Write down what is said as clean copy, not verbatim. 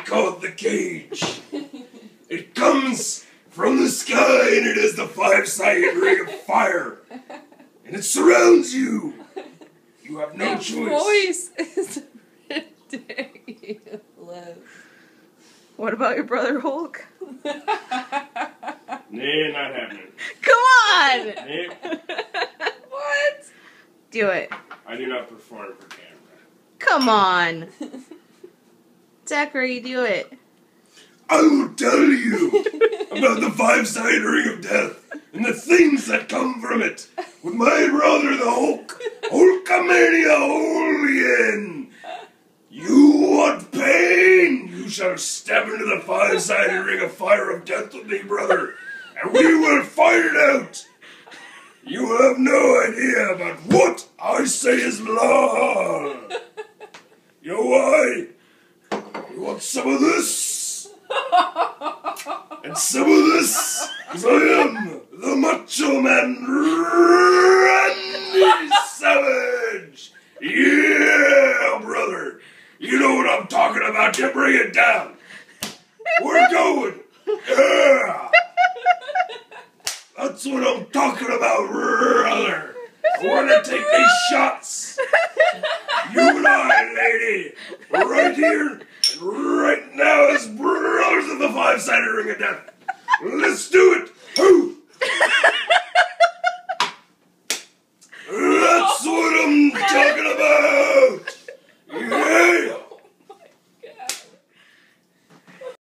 called the Cage. It comes from the sky, and it is the five-sided ring of fire. And it surrounds you. You have no choice. Your voice is ridiculous. What about your brother Hulk? Nah, not happening. Come on! Nah, What? Do it. I do not perform for camera. Come on. Zachary, do it. I will tell you about the five-sided ring of death and the things that come from it with my brother the Hulk, Hulkamania Holian. You want pain? You shall step into the five-sided ring of fire of death with me, brother, and we will fight it out. You have no idea about what I say is law. You know why? You want some of this? And some of this, because I am the Macho Man Randy Savage. Yeah, brother. You know what I'm talking about. You bring it down. We're going. Yeah. That's what I'm talking about, brother. We're going to take these shots. You and I, lady, right here and right now as brothers of the five-sided ring of death. Let's do it.